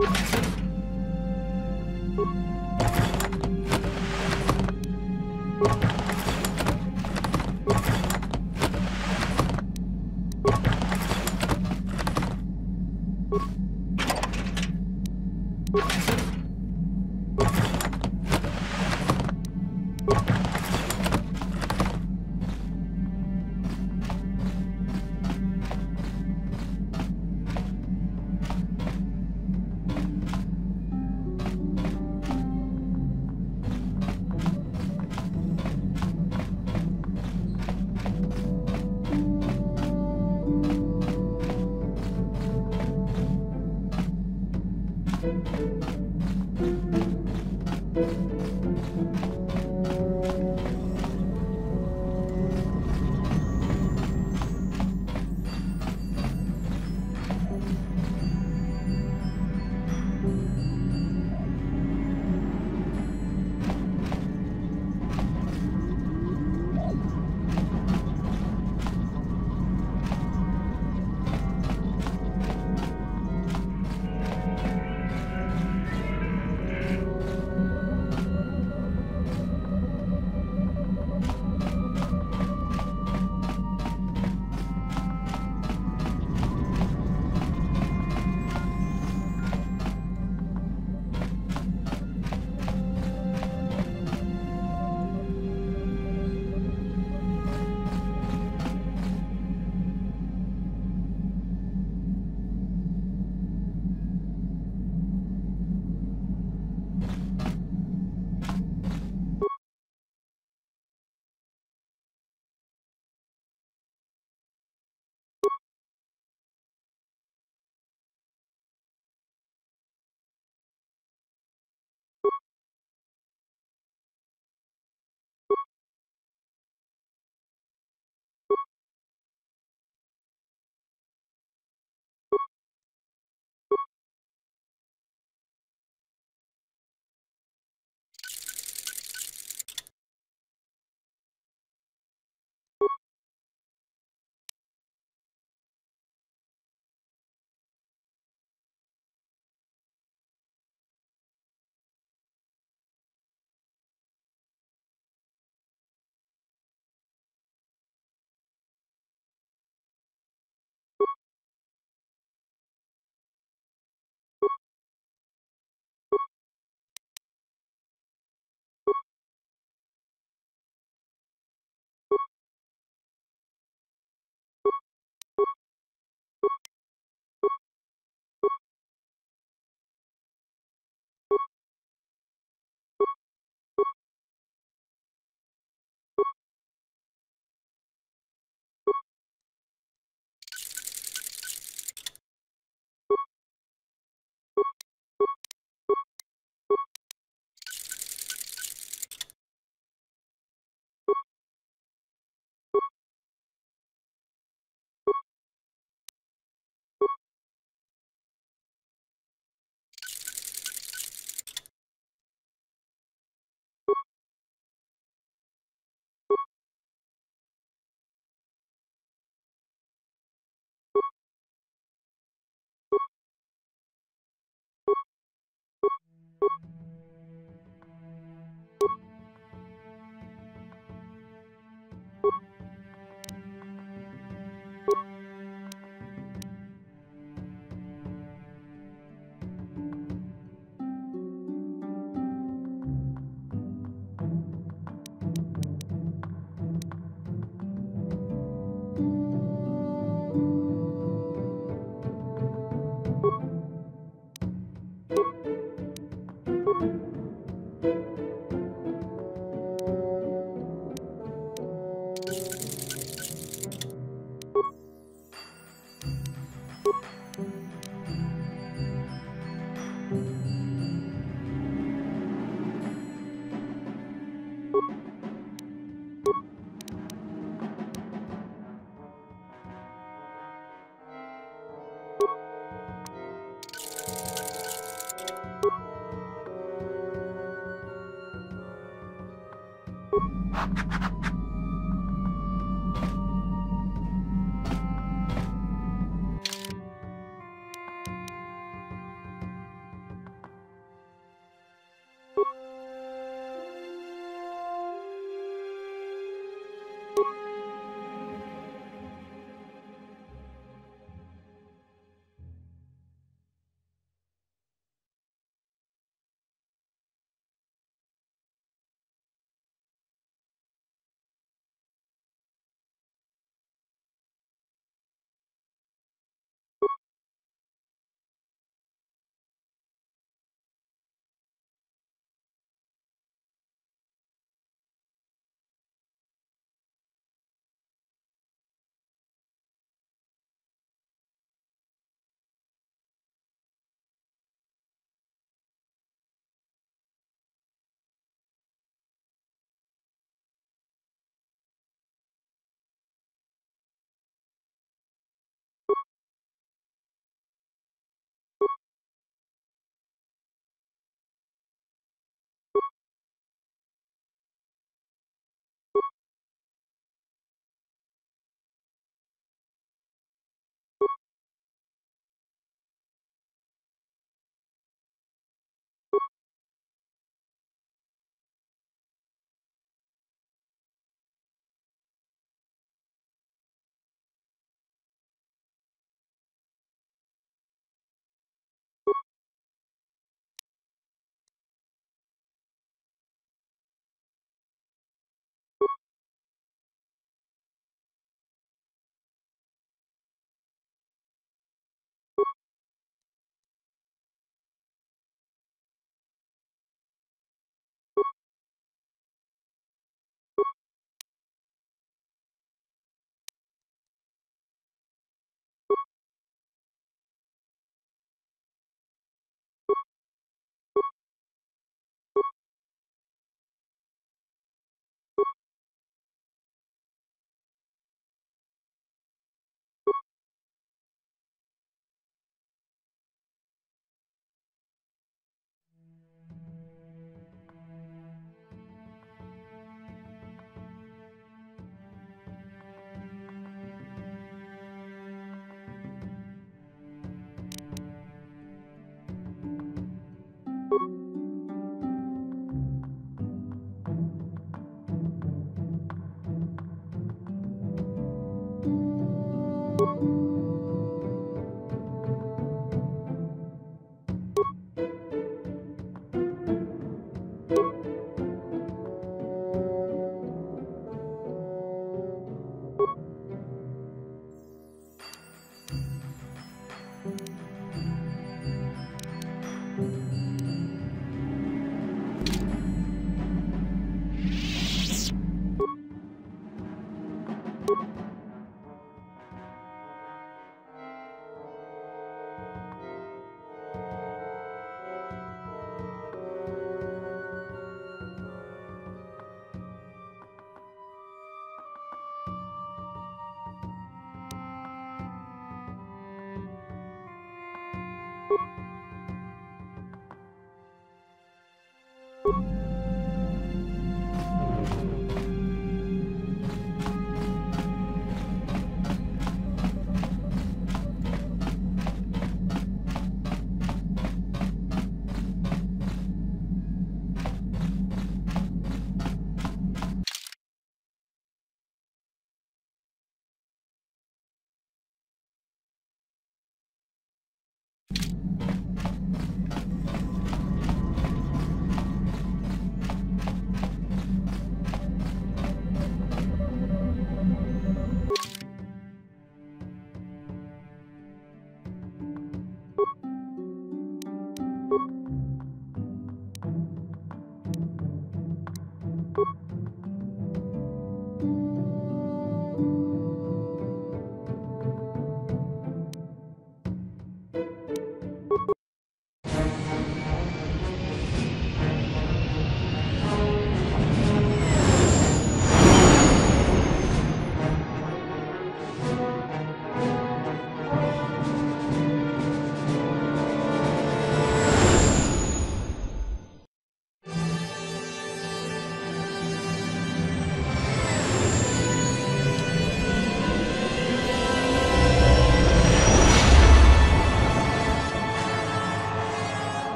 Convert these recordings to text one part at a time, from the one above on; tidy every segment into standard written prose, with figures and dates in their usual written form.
you.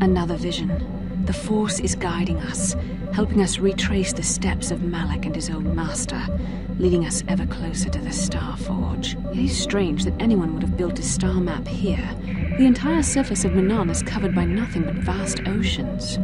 Another vision. The Force is guiding us, helping us retrace the steps of Malak and his old master, leading us ever closer to the Star Forge. It is strange that anyone would have built a star map here. The entire surface of Manaan is covered by nothing but vast oceans.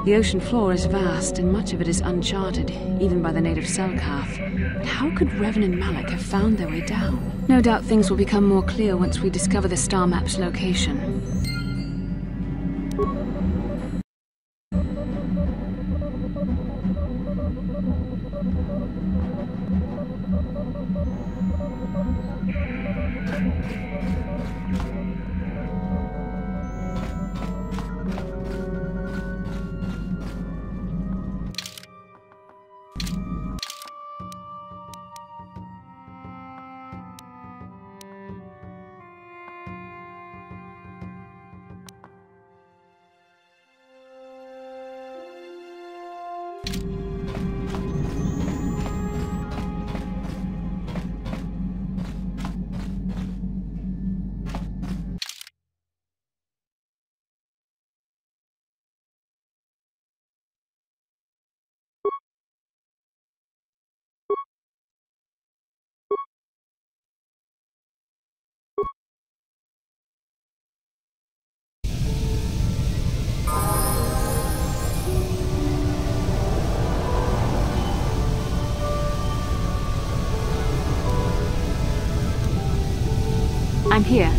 The ocean floor is vast, and much of it is uncharted, even by the native Selkath. But how could Revan and Malak have found their way down? No doubt things will become more clear once we discover the star map's location. I'm here.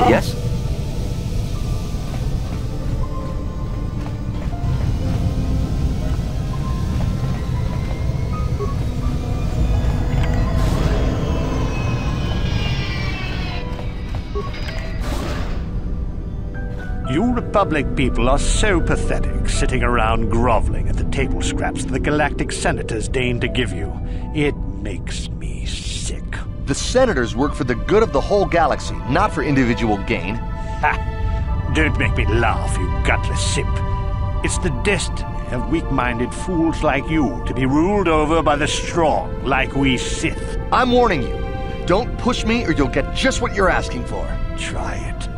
Yes? You Republic people are so pathetic, sitting around groveling at the table scraps the Galactic Senators deign to give you. It makes me sick. The Senators work for the good of the whole galaxy, not for individual gain. Ha! Don't make me laugh, you gutless simp. It's the destiny of weak-minded fools like you to be ruled over by the strong, like we Sith. I'm warning you. Don't push me or you'll get just what you're asking for. Try it.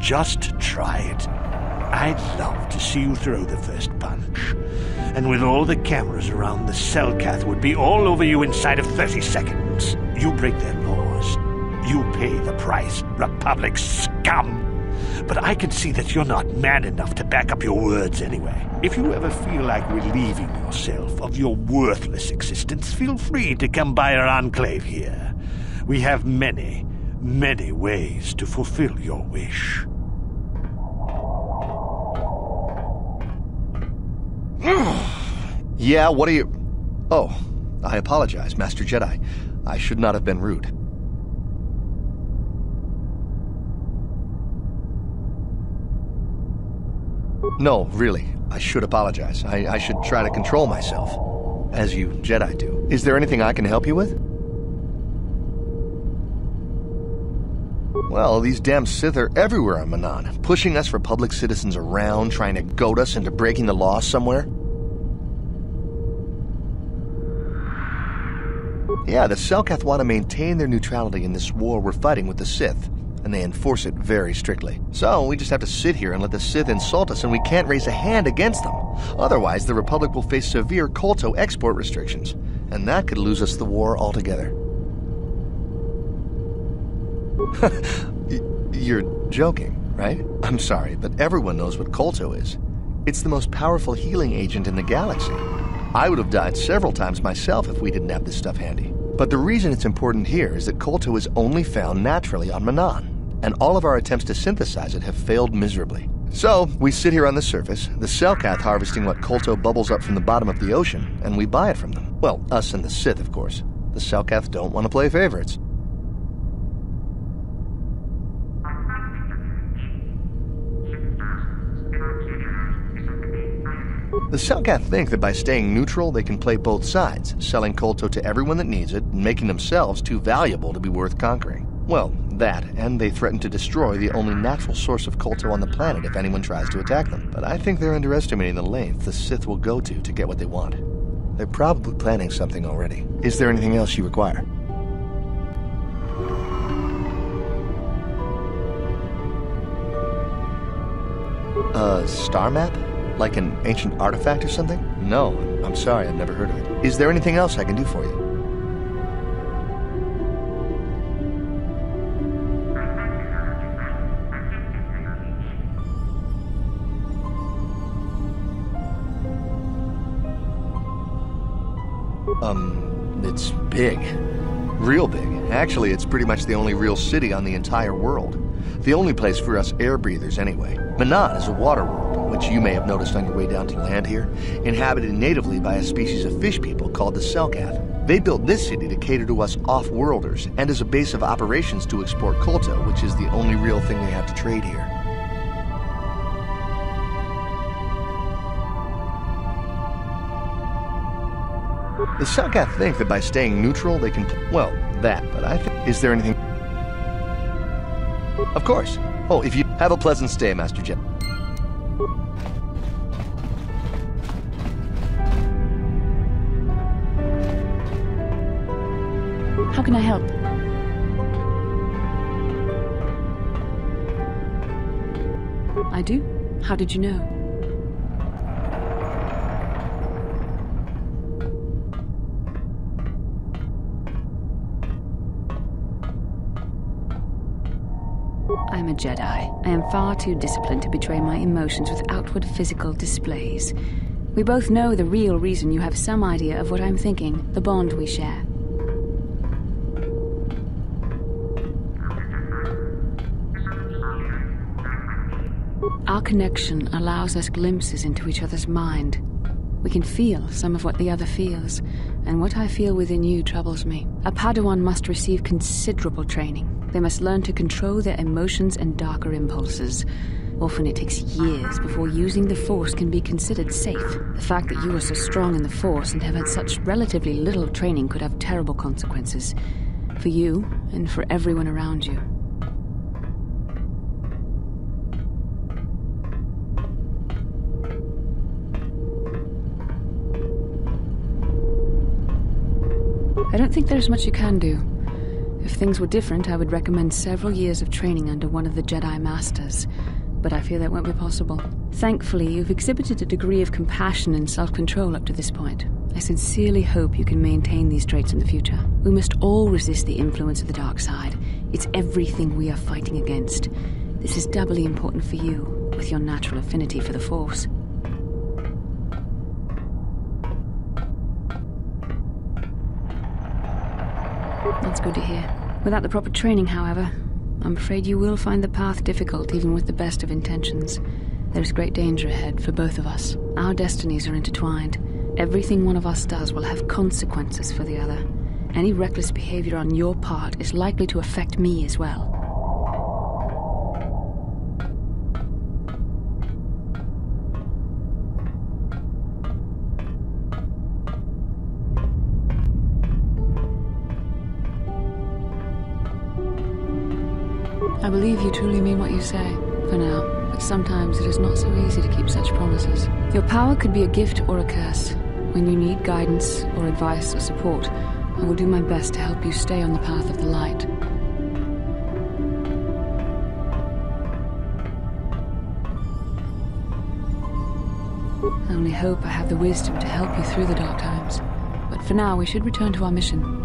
Just try it. I'd love to see you throw the first punch. And with all the cameras around, the Selkath would be all over you inside of 30 seconds. You break their laws. You pay the price, Republic scum. But I can see that you're not man enough to back up your words anyway. If you ever feel like relieving yourself of your worthless existence, feel free to come by our enclave here. We have many, many ways to fulfill your wish. Yeah, what are you... Oh, I apologize, Master Jedi. I should not have been rude. No, really, I should apologize. I should try to control myself, as you Jedi do. Is there anything I can help you with? Well, these damn Sith are everywhere on Manaan, pushing us Republic citizens around, trying to goad us into breaking the law somewhere. Yeah, the Selkath want to maintain their neutrality in this war we're fighting with the Sith, and they enforce it very strictly. So we just have to sit here and let the Sith insult us, and we can't raise a hand against them. Otherwise, the Republic will face severe Kolto export restrictions, and that could lose us the war altogether. You're joking, right? I'm sorry, but everyone knows what Kolto is. It's the most powerful healing agent in the galaxy. I would have died several times myself if we didn't have this stuff handy. But the reason it's important here is that Kolto is only found naturally on Manaan, and all of our attempts to synthesize it have failed miserably. So, we sit here on the surface, the Selkath harvesting what Kolto bubbles up from the bottom of the ocean, and we buy it from them. Well, us and the Sith, of course. The Selkath don't want to play favorites. The Selkath think that by staying neutral, they can play both sides, selling Kolto to everyone that needs it, and making themselves too valuable to be worth conquering. Well, that, and they threaten to destroy the only natural source of Kolto on the planet if anyone tries to attack them. But I think they're underestimating the length the Sith will go to get what they want. They're probably planning something already. Is there anything else you require? A star map? Like an ancient artifact or something? No, I'm sorry, I've never heard of it. Is there anything else I can do for you? It's big. Real big. Actually, it's pretty much the only real city on the entire world. The only place for us air breathers anyway. Manaan is a water world, which you may have noticed on your way down to land here, inhabited natively by a species of fish people called the Selkath. They built this city to cater to us off-worlders, and as a base of operations to export Kolto, which is the only real thing they have to trade here. The Selkath think that by staying neutral, they can... Well, that, but I think... Is there anything... Of course. Oh, if you... Have a pleasant stay, Master Jedi. How can I help? I do? How did you know? I'm a Jedi. I am far too disciplined to betray my emotions with outward physical displays. We both know the real reason you have some idea of what I'm thinking, the bond we share. Our connection allows us glimpses into each other's mind. We can feel some of what the other feels, and what I feel within you troubles me. A Padawan must receive considerable training. They must learn to control their emotions and darker impulses. Often it takes years before using the Force can be considered safe. The fact that you are so strong in the Force and have had such relatively little training could have terrible consequences. For you, and for everyone around you. I don't think there's much you can do. If things were different, I would recommend several years of training under one of the Jedi Masters, but I fear that won't be possible. Thankfully, you've exhibited a degree of compassion and self-control up to this point. I sincerely hope you can maintain these traits in the future. We must all resist the influence of the dark side. It's everything we are fighting against. This is doubly important for you, with your natural affinity for the Force. That's good to hear. Without the proper training, however, I'm afraid you will find the path difficult even with the best of intentions. There's great danger ahead for both of us. Our destinies are intertwined. Everything one of us does will have consequences for the other. Any reckless behavior on your part is likely to affect me as well. I believe you truly mean what you say, for now, but sometimes it is not so easy to keep such promises. Your power could be a gift or a curse. When you need guidance or advice or support, I will do my best to help you stay on the path of the light. I only hope I have the wisdom to help you through the dark times. But for now, we should return to our mission.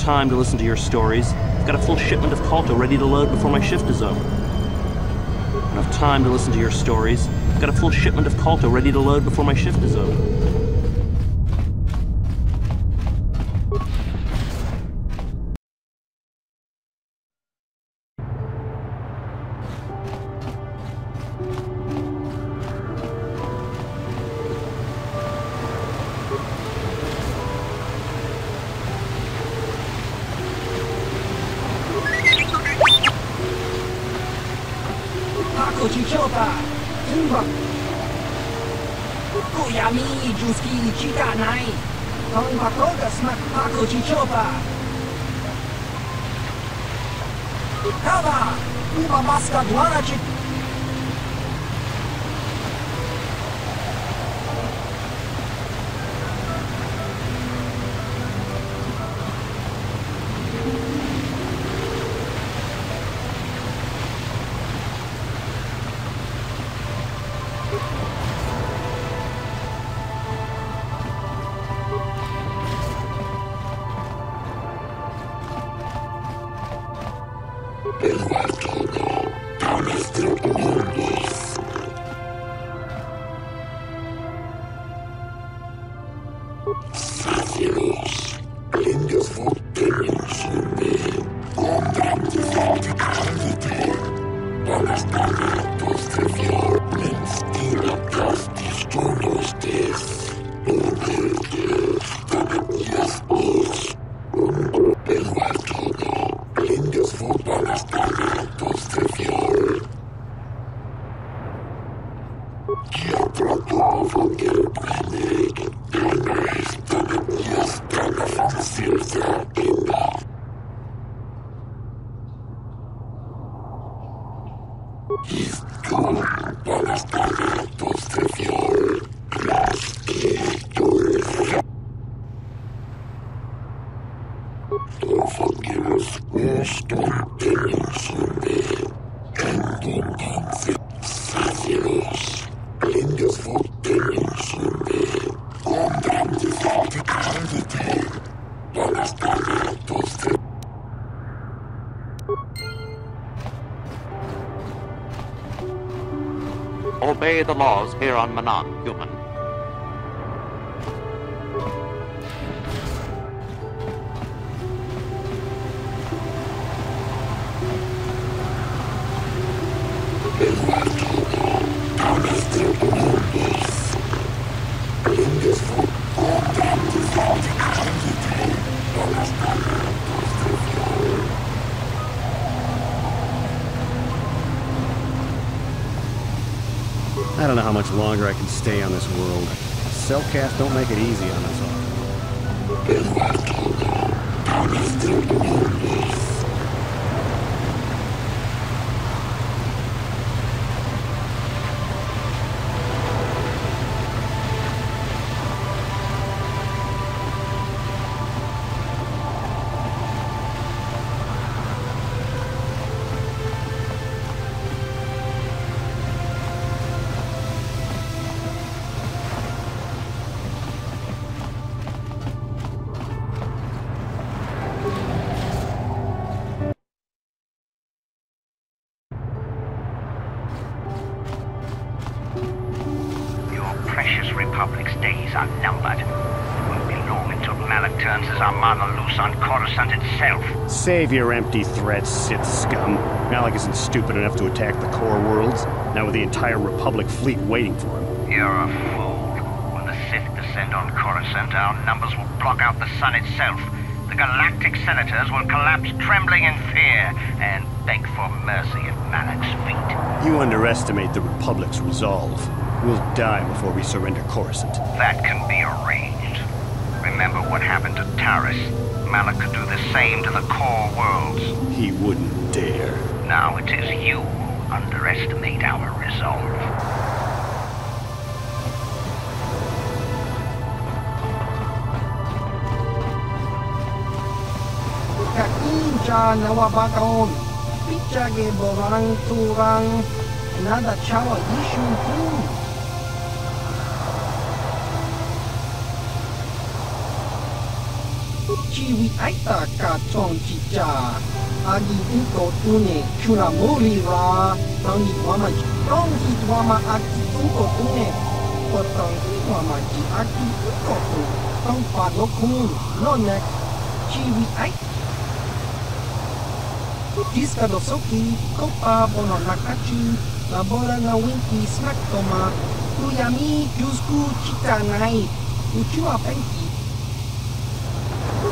Time to listen to your stories. I've got a full shipment of Kolto ready to load before my shift is over. Enough time to listen to your stories. I've got a full shipment of Kolto ready to load before my shift is over. Obey the laws here on Manaan, human. I don't know how much longer I can stay on this world. Cellcath don't make it easy on us all. on Coruscant itself. Save your empty threats, Sith scum. Malak isn't stupid enough to attack the core worlds, not with the entire Republic fleet waiting for him. You're a fool. When the Sith descend on Coruscant, our numbers will block out the sun itself. The galactic senators will collapse trembling in fear and beg for mercy at Malak's feet. You underestimate the Republic's resolve. We'll die before we surrender Coruscant. That can be arranged. Remember what happened to Taris. Malak could do the same to the core worlds. He wouldn't dare. Now it is you who underestimate our resolve. Kakinja nawabakaon, pichage borang turang, nada chawa yishun kun. Chiwi aita ka chong chicha, agi inko tune chuna mori ra, tangi wama tongi wama aki inko tune, potangi wama ji aki inko tu, tong pa no kun, no nek, chiwi aita. Jiska dosoki, kopa bono nakachu, labora na winki smack toma, tuyami jusku chita nai, uchua penki.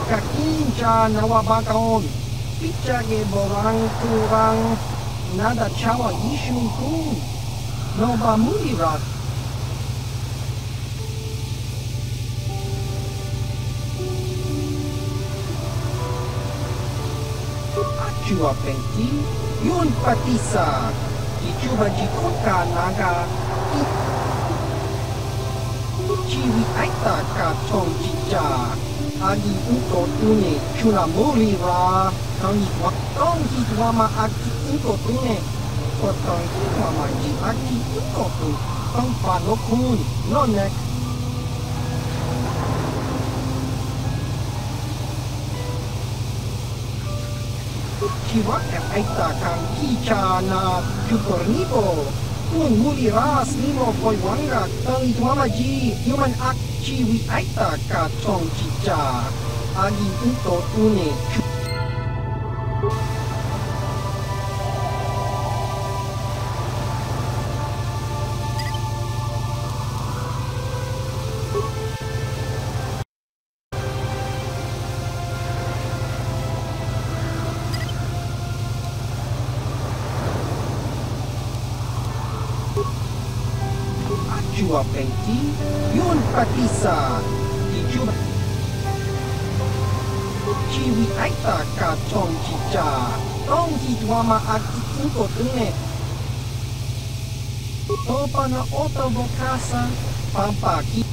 Kakinja nawabakaon, pichage borang turang, nada chawa yishun kun, noba mulirat. Chua penti, yun patisa, ichuba jikoka naga, chiwi aita ka chong chicha, agi unko tune chuna mori ra, tangi watongi wama aki unko tune, potongi wama ji aki unko tu, tong pa no kun, no nek. Chiwa aita kang kicha na chukornipo, kun muli ras nimo koi wanga, tangi wama ji, human ak chiwi aita ka chong chicha, agi unko tune Chua penti, yun patisa, ichuba chiwi aita ka chong chicha, tongi wama aki unko tune. Topa na ota bokasa, pampaki.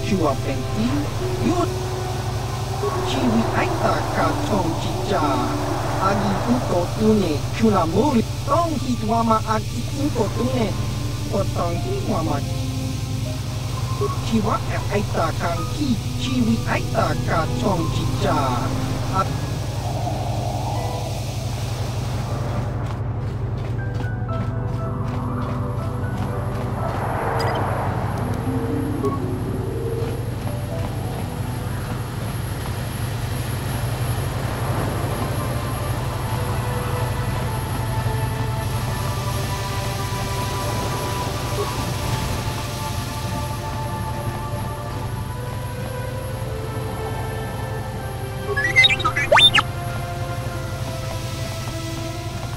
Chua penti, yun chiwi aita ka chong chicha, agi unko tune chuna mori, tongi wama aki unko tune, potongi wama chiwa aita kang ki, chiwi aita ka chong chicha.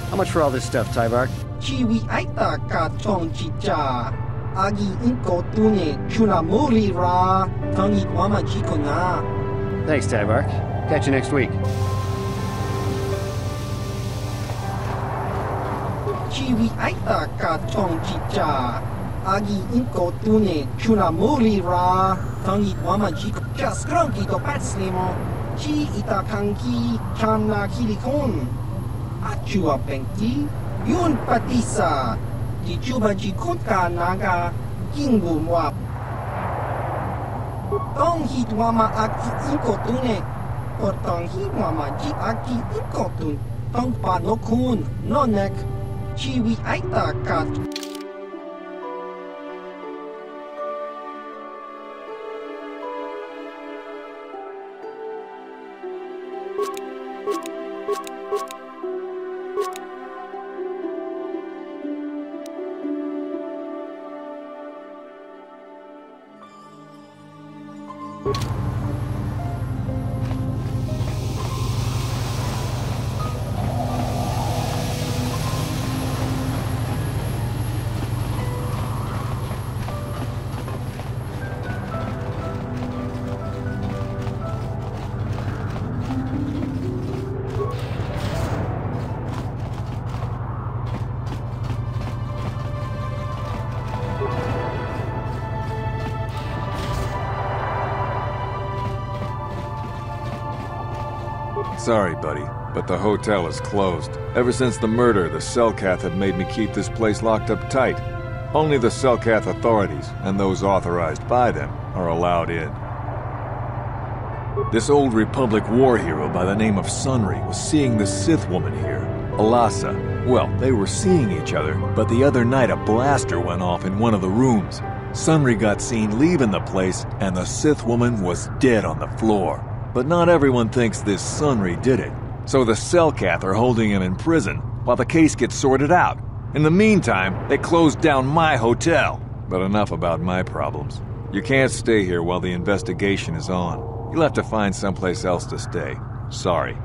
How much for all this stuff, Tyvark? Chiwi aita ka chong chicha, agi inko tune chuna mori ra, tangi wama jiko na. Thanks, Tyvark. Catch you next week. Chiwi aita ka chong chicha, agi inko tune chuna mori ra, tangi wama jiko. Just grunky to pat slimo. Chi itakanki chana kilikon. Achua pengki. Yun patisa. Di chuba jikotka naga. Kingu mwap. Tong hit wama aki inkotune. Potong hit wama ji aki inkotun. Tong panokun. Nonek. Chiwi aita kat. Sorry, buddy, but the hotel is closed. Ever since the murder, the Selkath have made me keep this place locked up tight. Only the Selkath authorities, and those authorized by them, are allowed in. This old Republic war hero by the name of Sunry was seeing the Sith woman here, Alasa. Well, they were seeing each other, but the other night a blaster went off in one of the rooms. Sunry got seen leaving the place, and the Sith woman was dead on the floor. But not everyone thinks this Sunry did it. So the Selkath are holding him in prison while the case gets sorted out. In the meantime, they closed down my hotel. But enough about my problems. You can't stay here while the investigation is on. You'll have to find someplace else to stay. Sorry.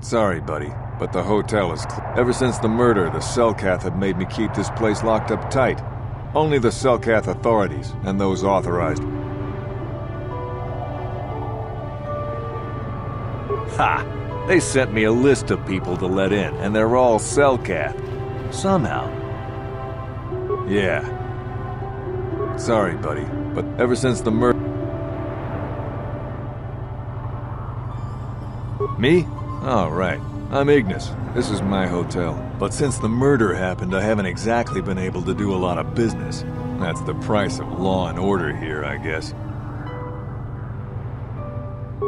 Sorry, buddy, but the hotel is Ever since the murder, the Selkath have made me keep this place locked up tight. Only the Selkath authorities, and those authorized. Ha! They sent me a list of people to let in, and they're all Selkath. Somehow. Yeah. Sorry, buddy, but ever since the murder... Me? Oh, right. I'm Ignis. This is my hotel. But since the murder happened, I haven't exactly been able to do a lot of business. That's the price of law and order here, I guess.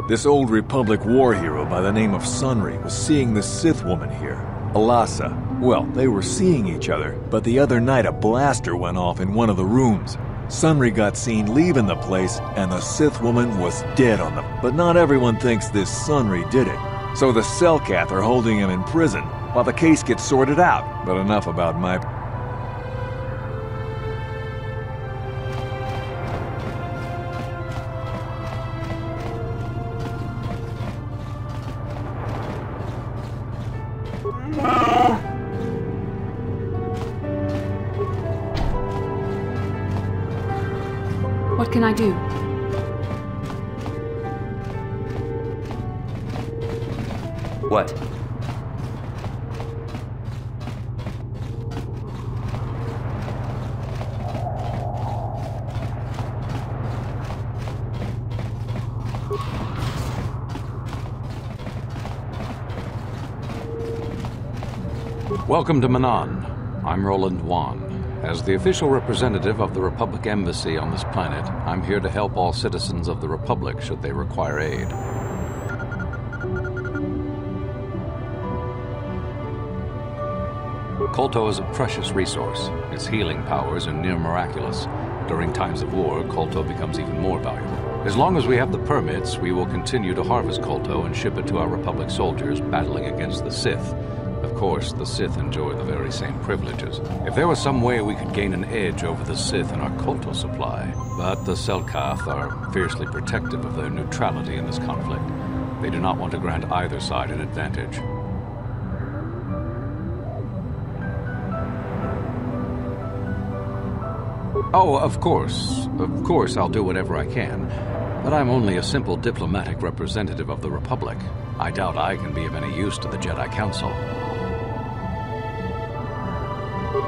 This old Republic war hero by the name of Sunry was seeing the Sith woman here, Alasa. Well, they were seeing each other, but the other night a blaster went off in one of the rooms. Sunry got seen leaving the place, and the Sith woman was dead on them. But not everyone thinks this Sunry did it. So the Selkath are holding him in prison while the case gets sorted out. But enough about my... What can I do? What? Welcome to Manaan. I'm Roland Wan. As the official representative of the Republic Embassy on this planet, I'm here to help all citizens of the Republic should they require aid. Kolto is a precious resource. Its healing powers are near miraculous. During times of war, Kolto becomes even more valuable. As long as we have the permits, we will continue to harvest Kolto and ship it to our Republic soldiers battling against the Sith. Of course, the Sith enjoy the very same privileges. If there was some way we could gain an edge over the Sith in our Kolto supply, but the Selkath are fiercely protective of their neutrality in this conflict. They do not want to grant either side an advantage. Oh, of course I'll do whatever I can. But I'm only a simple diplomatic representative of the Republic. I doubt I can be of any use to the Jedi Council.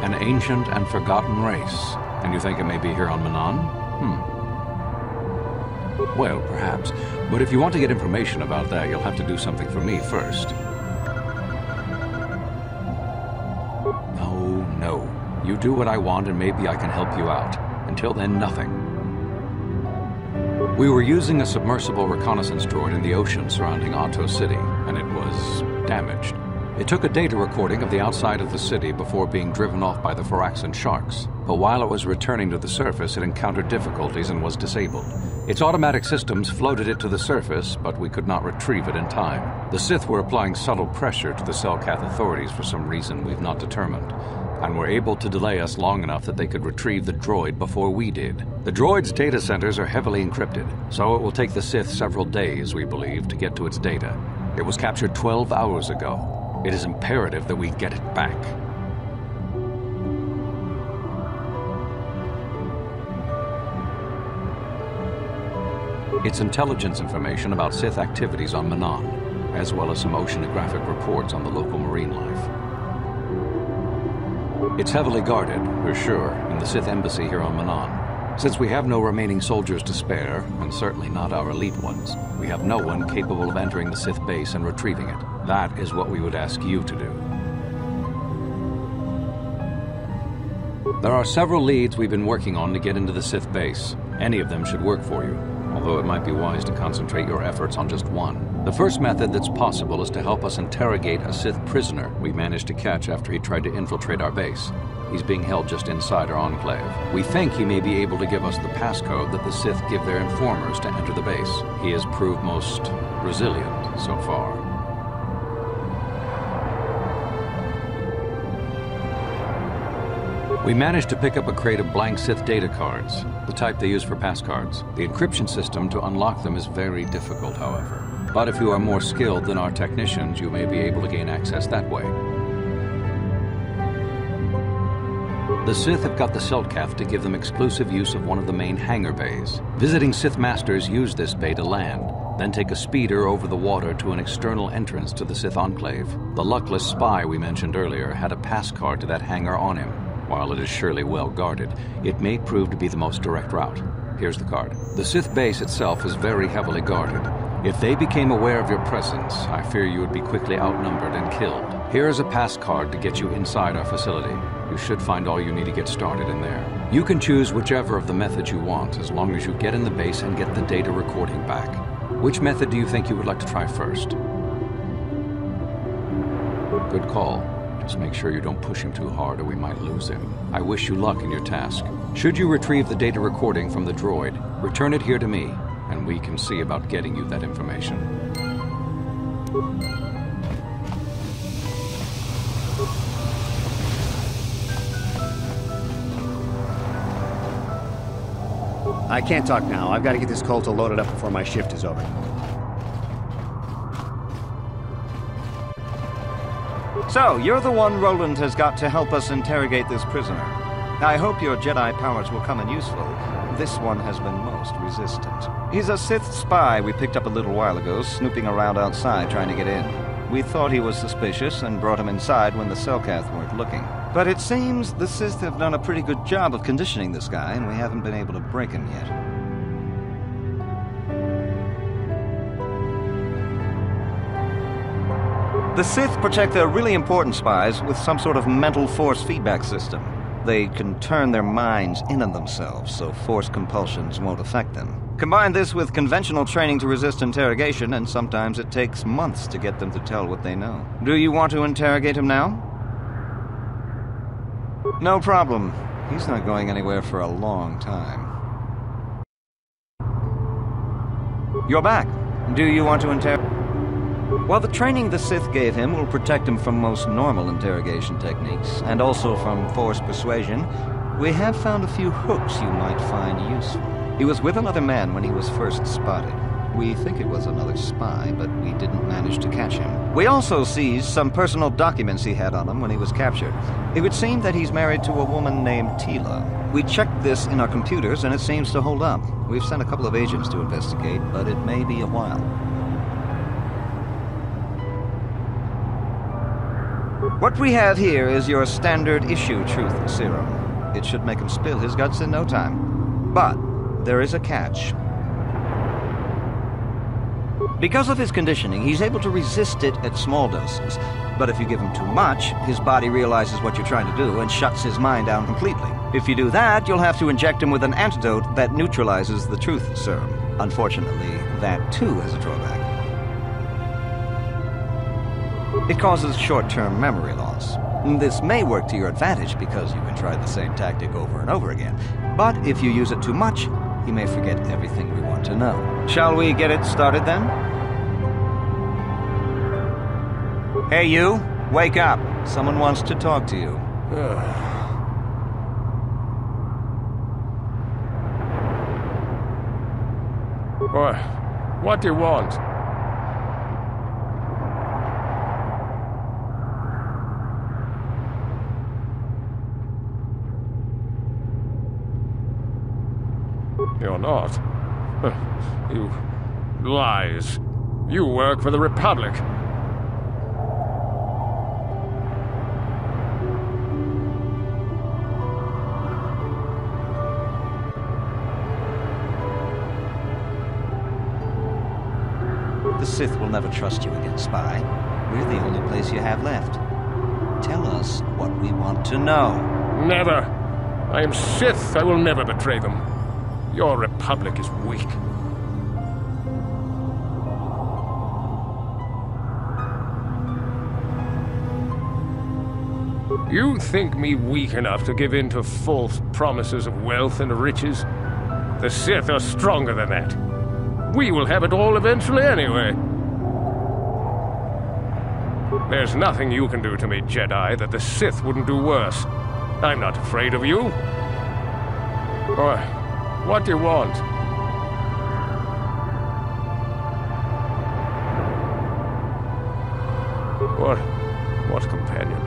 An ancient and forgotten race. And you think it may be here on Manaan? Well, perhaps. But if you want to get information about that, you'll have to do something for me first. No. You do what I want and maybe I can help you out. Until then, nothing. We were using a submersible reconnaissance droid in the ocean surrounding Ahto City, and it was damaged. It took a data recording of the outside of the city before being driven off by the Firaxan sharks. But while it was returning to the surface, it encountered difficulties and was disabled. Its automatic systems floated it to the surface, but we could not retrieve it in time. The Sith were applying subtle pressure to the Selkath authorities for some reason we've not determined, and were able to delay us long enough that they could retrieve the droid before we did. The droid's data centers are heavily encrypted, so it will take the Sith several days, we believe, to get to its data. It was captured 12 hours ago. It is imperative that we get it back. It's intelligence information about Sith activities on Manaan, as well as some oceanographic reports on the local marine life. It's heavily guarded, we're sure, in the Sith embassy here on Manaan. Since we have no remaining soldiers to spare, and certainly not our elite ones, we have no one capable of entering the Sith base and retrieving it. That is what we would ask you to do. There are several leads we've been working on to get into the Sith base. Any of them should work for you, although it might be wise to concentrate your efforts on just one. The first method that's possible is to help us interrogate a Sith prisoner we managed to catch after he tried to infiltrate our base. He's being held just inside our enclave. We think he may be able to give us the passcode that the Sith give their informers to enter the base. He has proved most resilient so far. We managed to pick up a crate of blank Sith data cards, the type they use for passcards. The encryption system to unlock them is very difficult, however. But if you are more skilled than our technicians, you may be able to gain access that way. The Sith have got the Selkath to give them exclusive use of one of the main hangar bays. Visiting Sith Masters use this bay to land, then take a speeder over the water to an external entrance to the Sith Enclave. The luckless spy we mentioned earlier had a pass card to that hangar on him. While it is surely well guarded, it may prove to be the most direct route. Here's the card. The Sith base itself is very heavily guarded. If they became aware of your presence, I fear you would be quickly outnumbered and killed. Here is a pass card to get you inside our facility. You should find all you need to get started in there. You can choose whichever of the methods you want, as long as you get in the base and get the data recording back. Which method do you think you would like to try first? Good call. Just make sure you don't push him too hard or we might lose him. I wish you luck in your task. Should you retrieve the data recording from the droid, return it here to me, and we can see about getting you that information. I can't talk now. I've got to get this Kolto loaded up before my shift is over. So, you're the one Roland has got to help us interrogate this prisoner. I hope your Jedi powers will come in useful. This one has been most resistant. He's a Sith spy we picked up a little while ago, snooping around outside trying to get in. We thought he was suspicious and brought him inside when the Selkath weren't looking. But it seems the Sith have done a pretty good job of conditioning this guy, and we haven't been able to break him yet. The Sith protect their really important spies with some sort of mental force feedback system. They can turn their minds in on themselves, so force compulsions won't affect them. Combine this with conventional training to resist interrogation, and sometimes it takes months to get them to tell what they know. Do you want to interrogate him now? No problem. He's not going anywhere for a long time. You're back. Do you want to interrogate? Well, the training the Sith gave him will protect him from most normal interrogation techniques, and also from force persuasion. We have found a few hooks you might find useful. He was with another man when he was first spotted. We think it was another spy, but we didn't manage to catch him. We also seized some personal documents he had on him when he was captured. It would seem that he's married to a woman named Tila. We checked this in our computers, and it seems to hold up. We've sent a couple of agents to investigate, but it may be a while. What we have here is your standard issue truth serum. It should make him spill his guts in no time. But there is a catch. Because of his conditioning, he's able to resist it at small doses. But if you give him too much, his body realizes what you're trying to do and shuts his mind down completely. If you do that, you'll have to inject him with an antidote that neutralizes the truth serum. Unfortunately, that too has a drawback. It causes short-term memory loss. This may work to your advantage because you can try the same tactic over and over again. But if you use it too much, you may forget everything we want to know. Shall we get it started then? Hey you, wake up. Someone wants to talk to you. What do you want? You're not. You lies. You work for the Republic. The Sith will never trust you again, spy. We're the only place you have left. Tell us what we want to know. Never. I am Sith. I will never betray them. Your Republic is weak. You think me weak enough to give in to false promises of wealth and riches? The Sith are stronger than that. We will have it all eventually anyway. There's nothing you can do to me, Jedi, that the Sith wouldn't do worse. I'm not afraid of you. What do you want? What companion?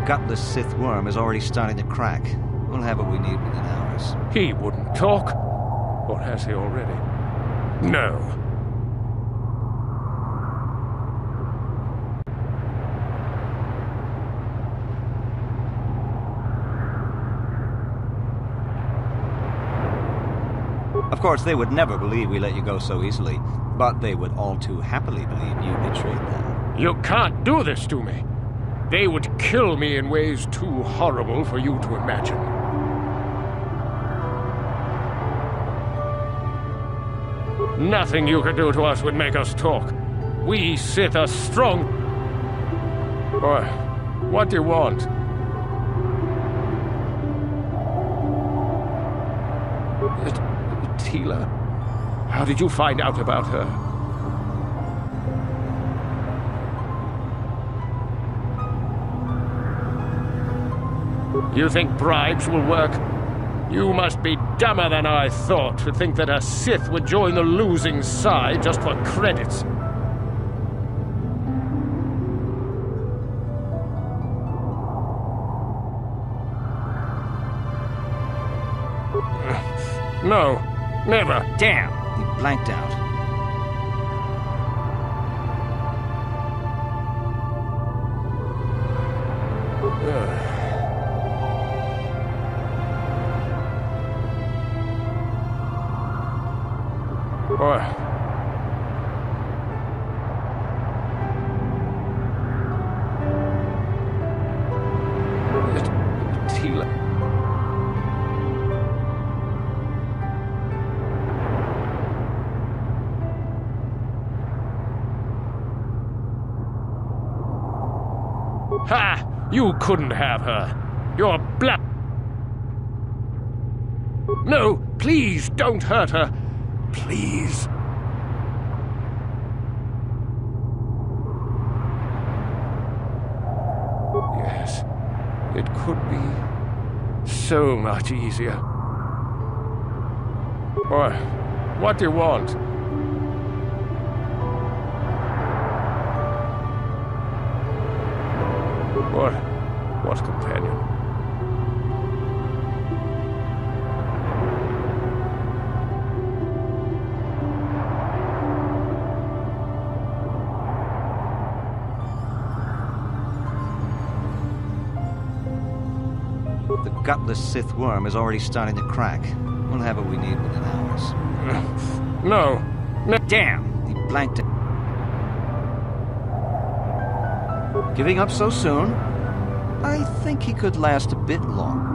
Gutless Sith worm is already starting to crack. We'll have what we need within hours. He wouldn't talk. Or has he already? No. Of course, they would never believe we let you go so easily, but they would all too happily believe you betrayed them. You can't do this to me. They would kill me in ways too horrible for you to imagine. Nothing you could do to us would make us talk. We Sith are strong. What do you want? Teela. How did you find out about her? You think bribes will work? You must be dumber than I thought to think that a Sith would join the losing side just for credits. No, never. Damn, he blanked out. Teela. Ha! You couldn't have her. You're black. No, please don't hurt her. Please. Yes, it could be so much easier. What do you want? What companion? The gutless Sith worm is already starting to crack. We'll have what we need within hours. No. Damn! He blanked it. Giving up so soon? I think he could last a bit longer.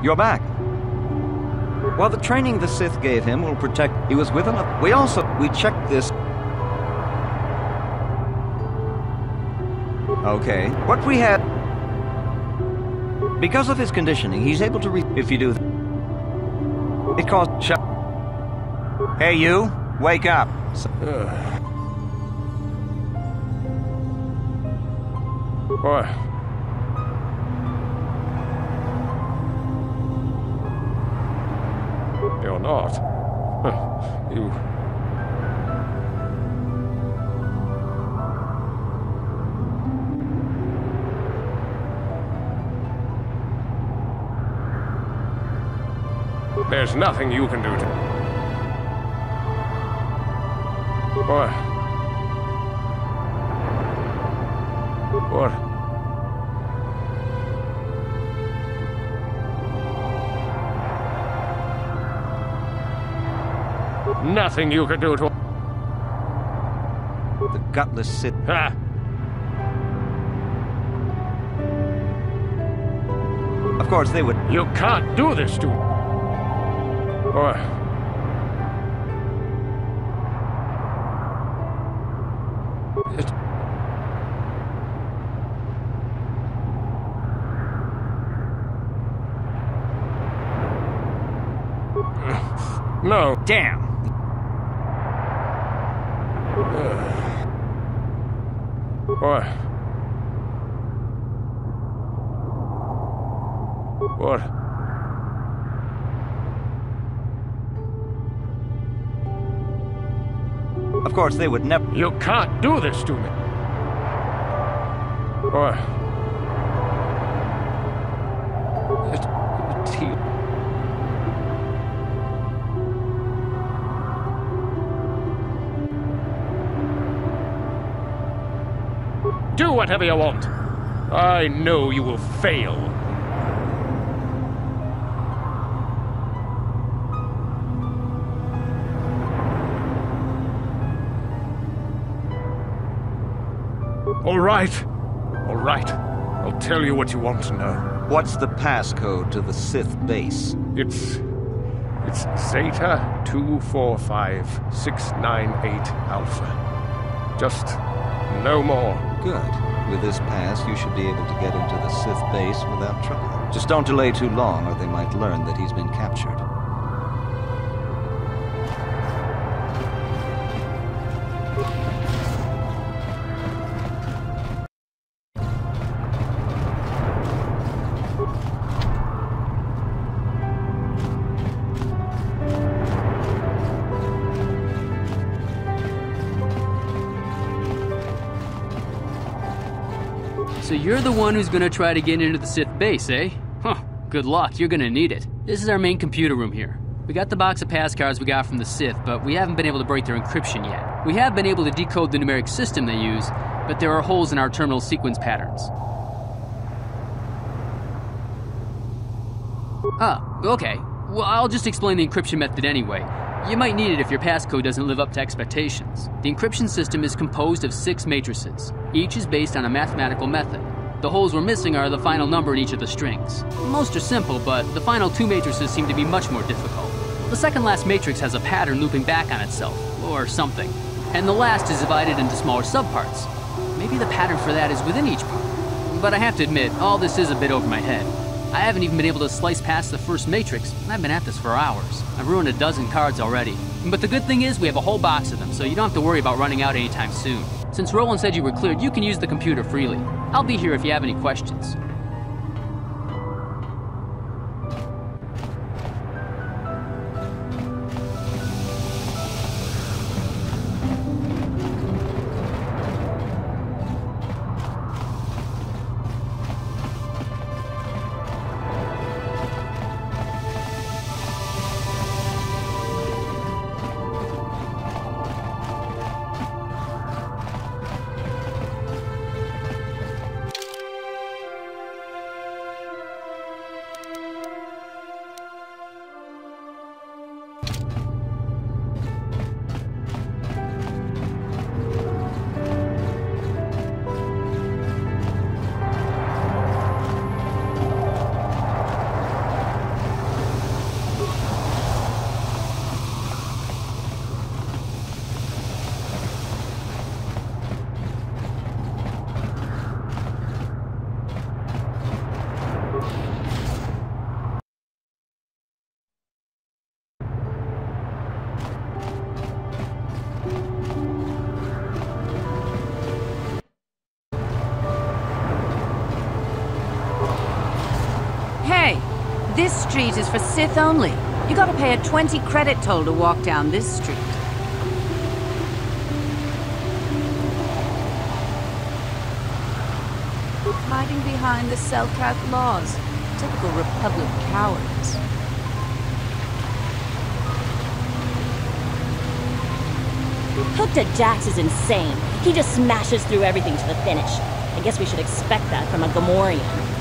You're back. Well, the training the Sith gave him will protect... He was with him. We checked this... Okay. What we had... Because of his conditioning, he's able to if you do... It caused... Hey, you! Wake up! Boy. You're not. You... There's nothing you can do to... Boy. What? Nothing you can do to... The gutless Sith... Ha! Of course, they would... You can't do this to... Boy. No. Damn. Boy. What? Of course, they would never... You can't do this to me. Boy. Do whatever you want. I know you will fail. All right. All right. I'll tell you what you want to know. What's the passcode to the Sith base? It's Zeta 245698 Alpha. Just no more. Good. With this pass, you should be able to get into the Sith base without trouble. Just don't delay too long, or they might learn that he's been captured. So you're the one who's gonna try to get into the Sith base, eh? Huh, good luck, you're gonna need it. This is our main computer room here. We got the box of pass cards we got from the Sith, but we haven't been able to break their encryption yet. We have been able to decode the numeric system they use, but there are holes in our terminal sequence patterns. Ah, okay. Well, I'll just explain the encryption method anyway. You might need it if your passcode doesn't live up to expectations. The encryption system is composed of 6 matrices. Each is based on a mathematical method. The holes we're missing are the final number in each of the strings. Most are simple, but the final 2 matrices seem to be much more difficult. The second last matrix has a pattern looping back on itself, or something. And the last is divided into smaller subparts. Maybe the pattern for that is within each part. But I have to admit, all this is a bit over my head. I haven't even been able to slice past the first matrix, and I've been at this for hours. I've ruined a dozen cards already. But the good thing is we have a whole box of them, so you don't have to worry about running out anytime soon. Since Roland said you were cleared, you can use the computer freely. I'll be here if you have any questions. This street is for Sith only. You gotta pay a 20 credit toll to walk down this street. Hiding behind the Selkath laws. Typical Republic cowards. Hooked to Jax is insane. He just smashes through everything to the finish. I guess we should expect that from a Gamorrean.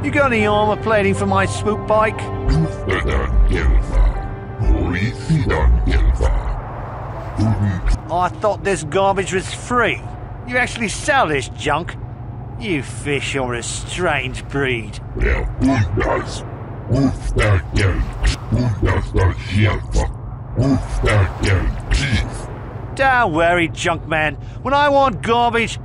You got any armor plating for my spook bike? I thought this garbage was free. You actually sell this junk? You fish are a strange breed. Don't worry, junk man. When I want garbage,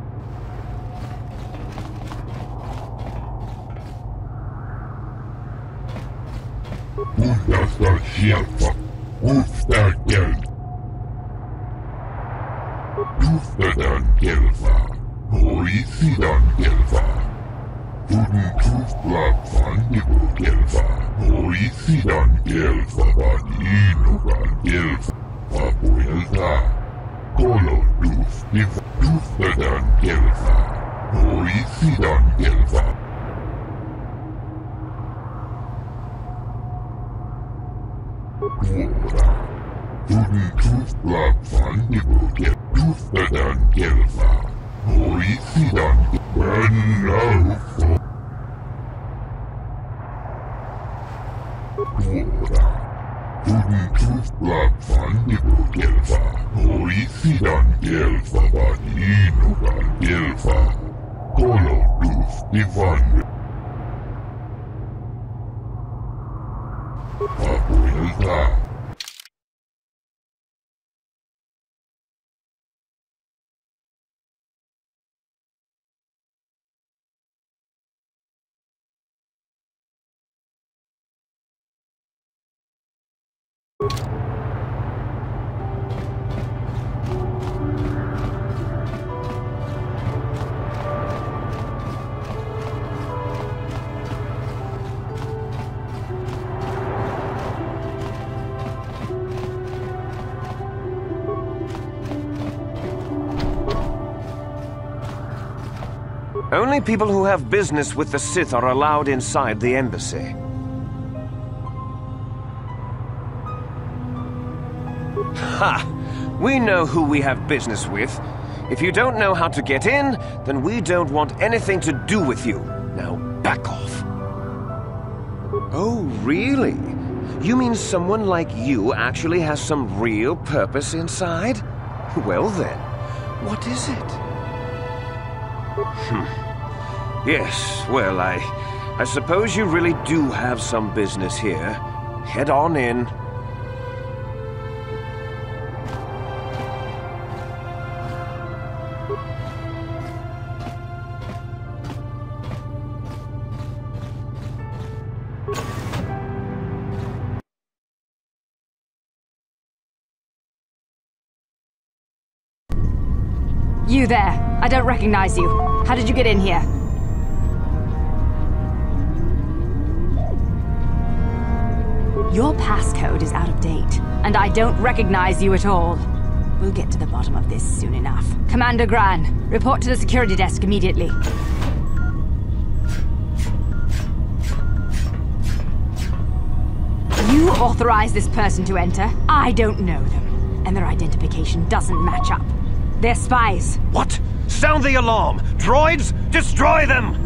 only people who have business with the Sith are allowed inside the embassy. Ha! We know who we have business with. If you don't know how to get in, then we don't want anything to do with you. Now back off. Oh, really? You mean someone like you actually has some real purpose inside? Well then, what is it? Yes, well, I suppose you really do have some business here. Head on in. You there! I don't recognize you. How did you get in here? Your passcode is out of date, and I don't recognize you at all. We'll get to the bottom of this soon enough. Commander Gran, report to the security desk immediately. You authorized this person to enter. I don't know them, and their identification doesn't match up. They're spies. What? Sound the alarm! Droids, destroy them!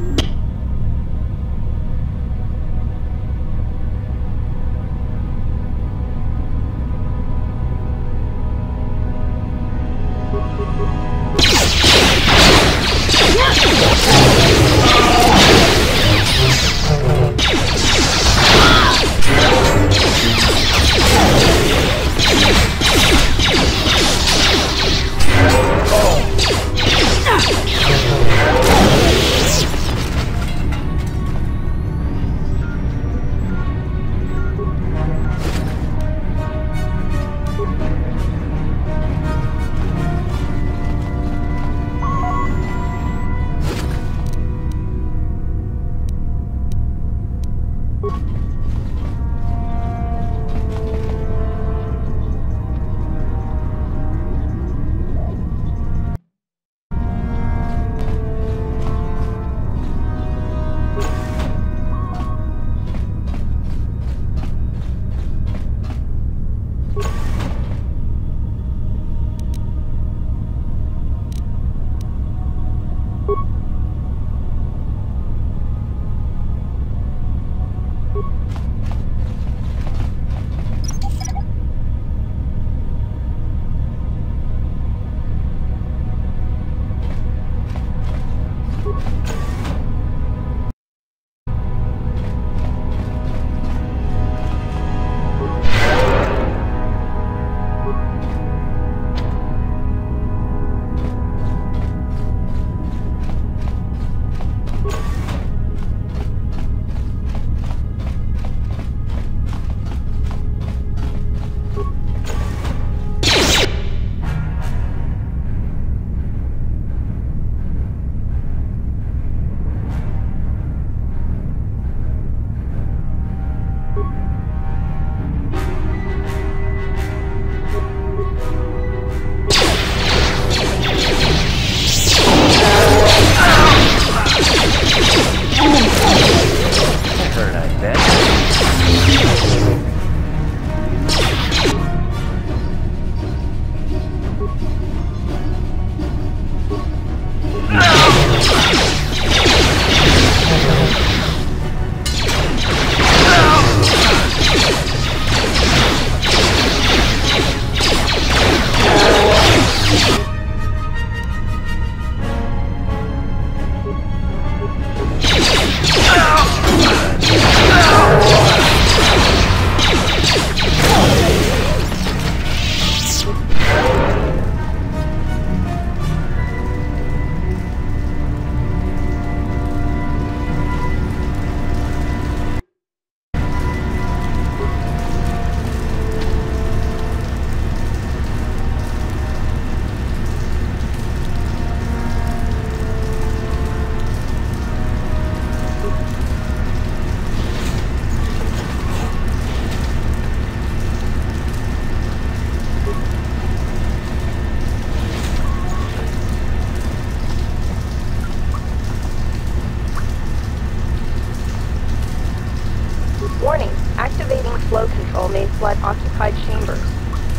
flood occupied chambers.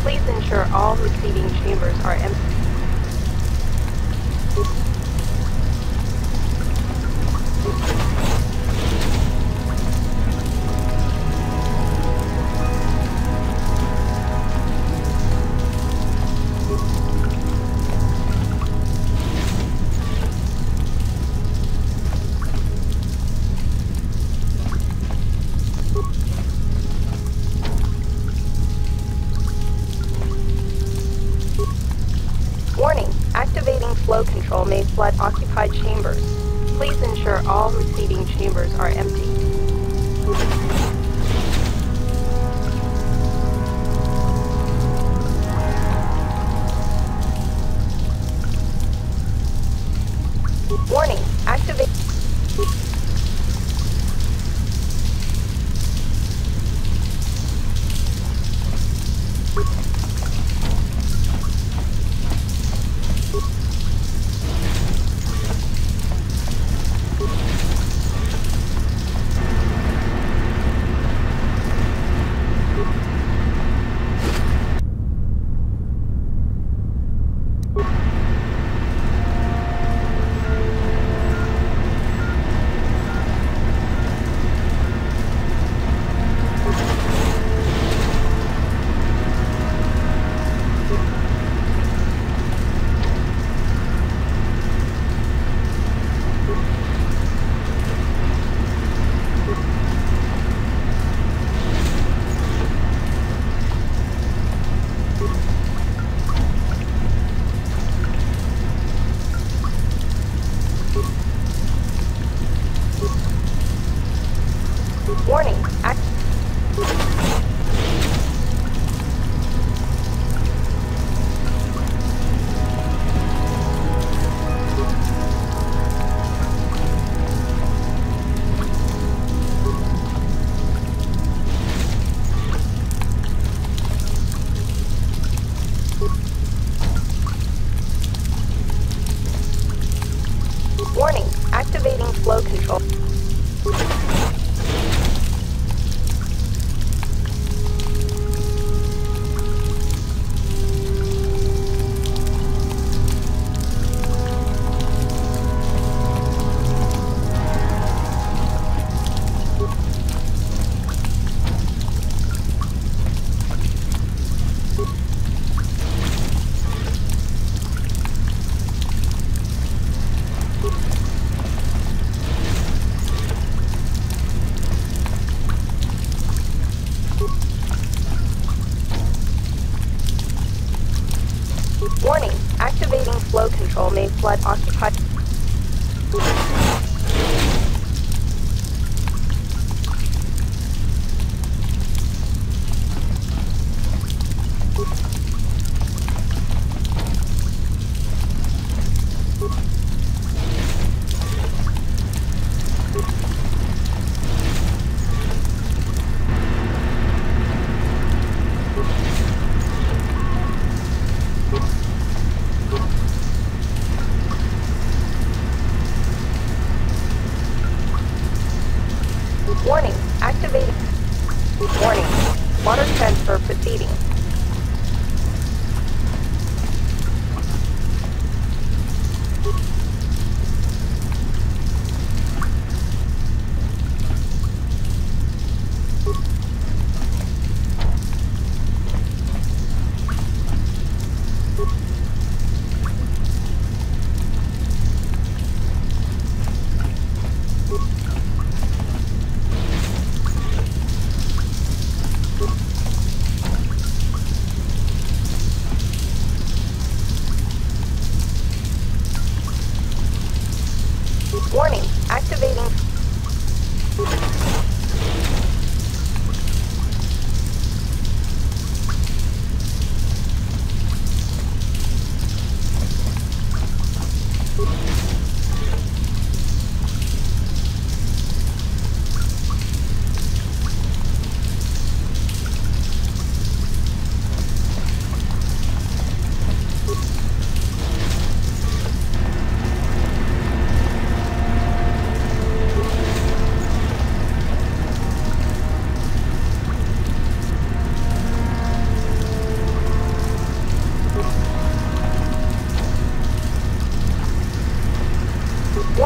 Please ensure all receiving chambers are empty. Warning, activating flow control may flood occupied chambers. Please ensure all receiving chambers are empty. Warning, activate... Warning, Warning, activating flow control. Warning, activating flow control may flood occupied... Warning, activating... Warning, water transfer proceeding. Warning, activating...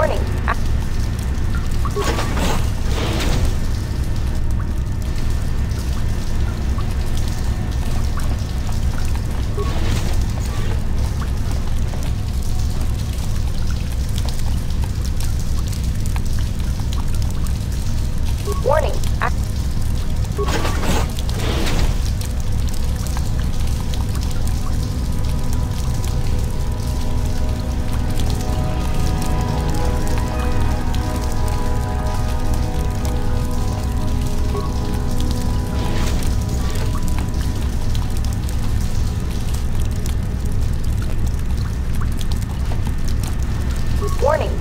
Warning. Warning. Warning.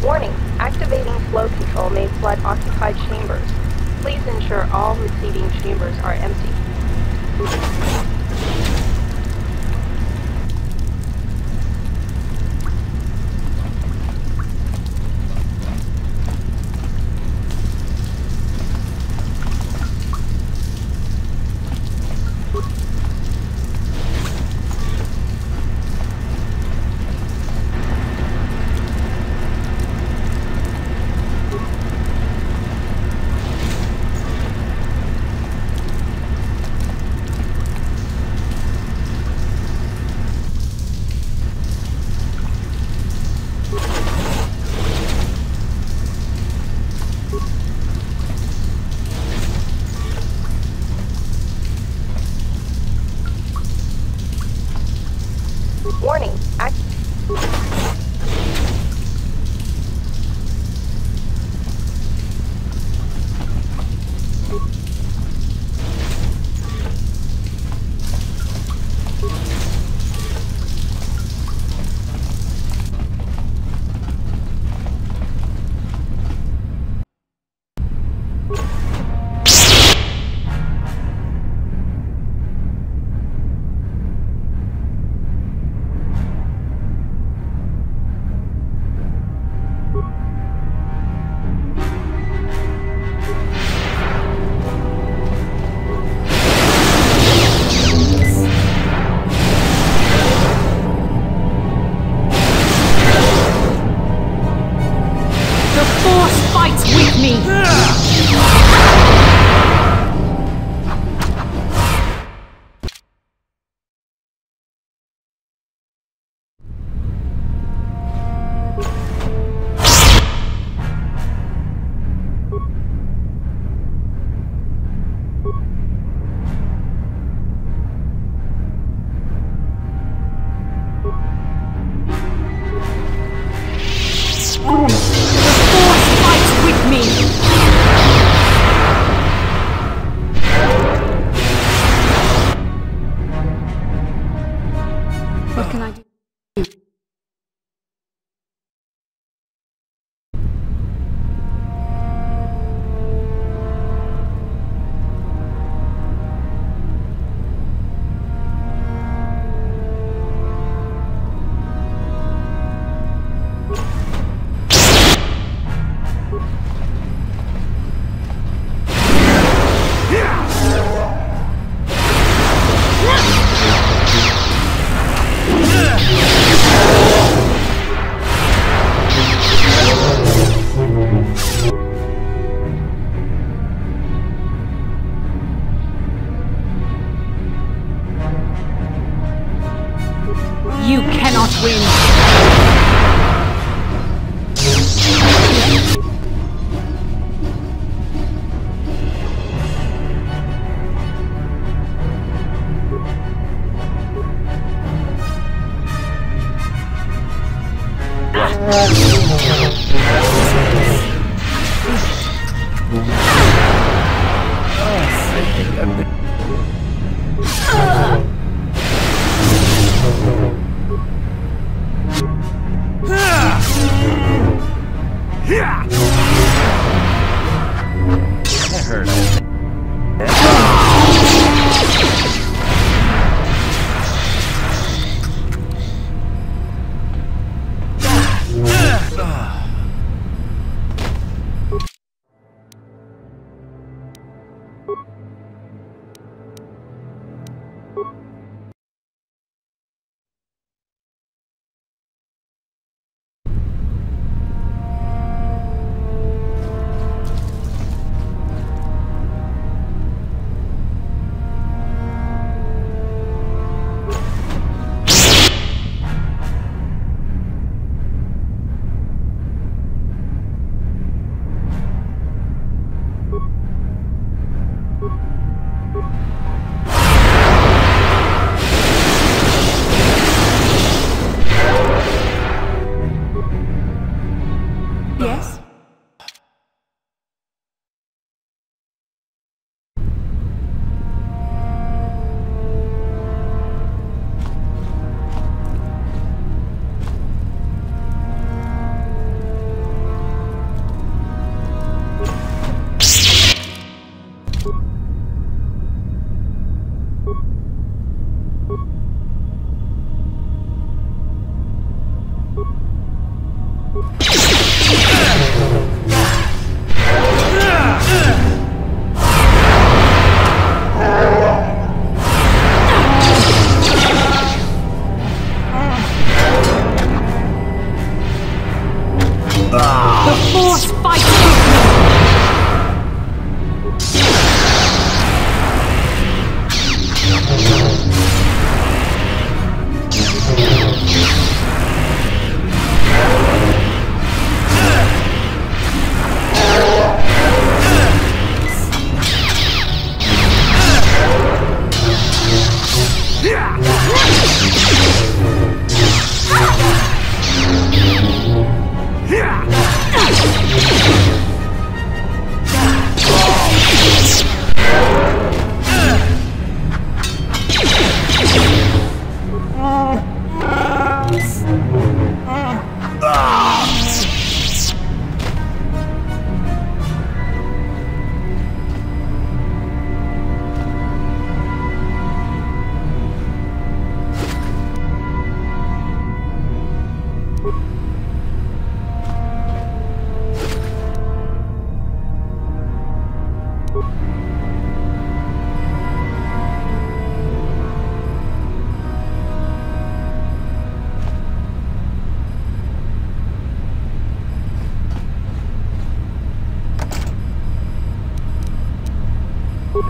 Warning. Activating flow control may flood occupied chambers. Please ensure all receiving chambers are empty. Warning. What can I do? You cannot win! That hurt.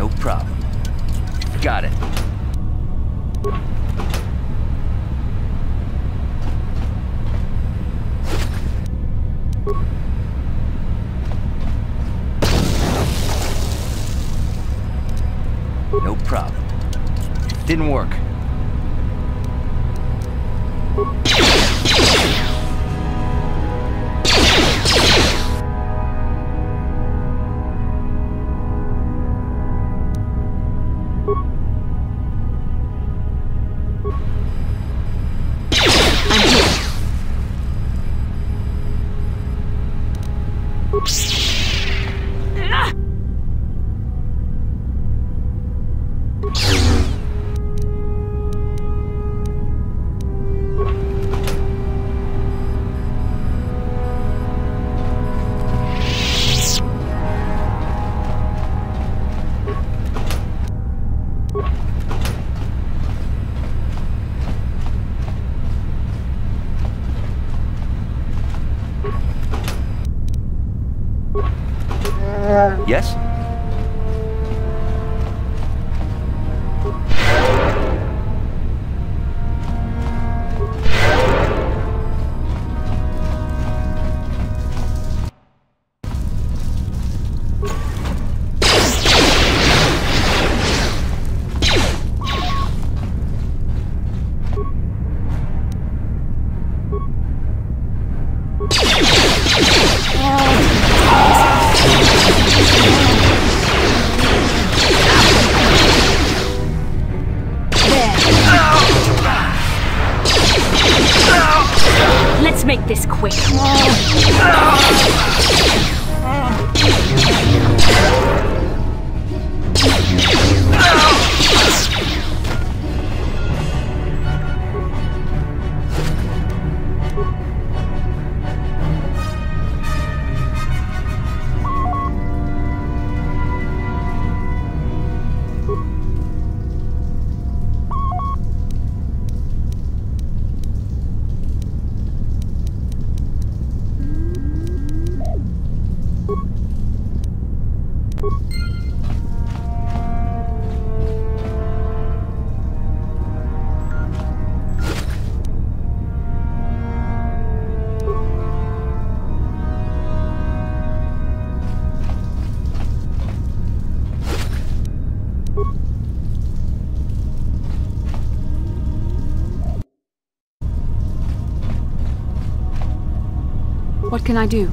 No problem. Got it. No problem. Didn't work. Yes? Let's make this quick. What can I do?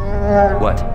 What?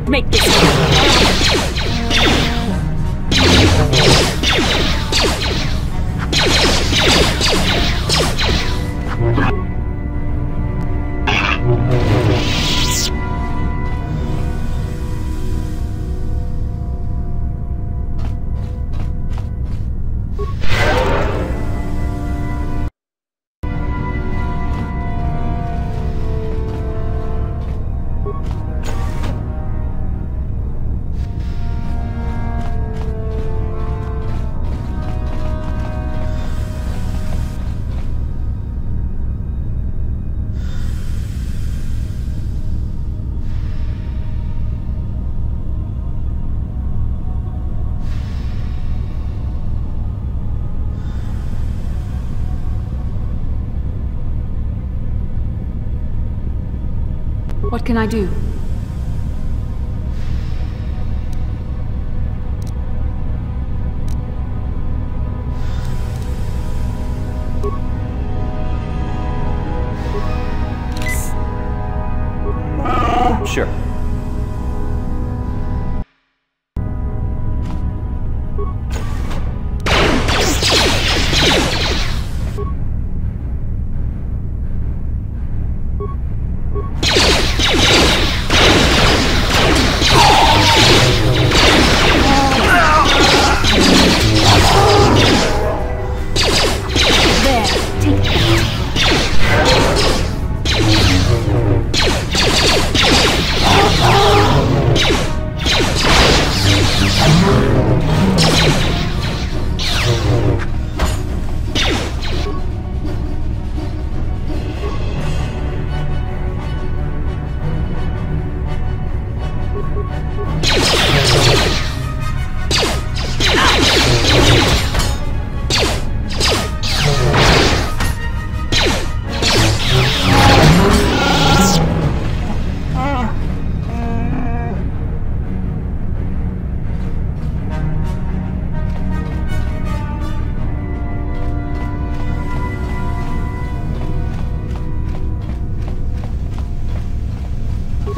can't make this What can I do? Sure.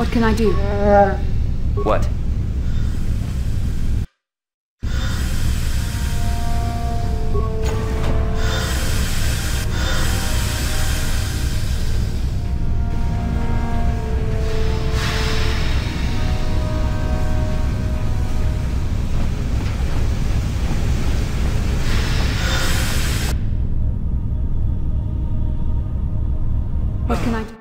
What can I do? What? What can I do?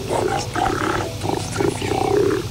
Buenas tardes,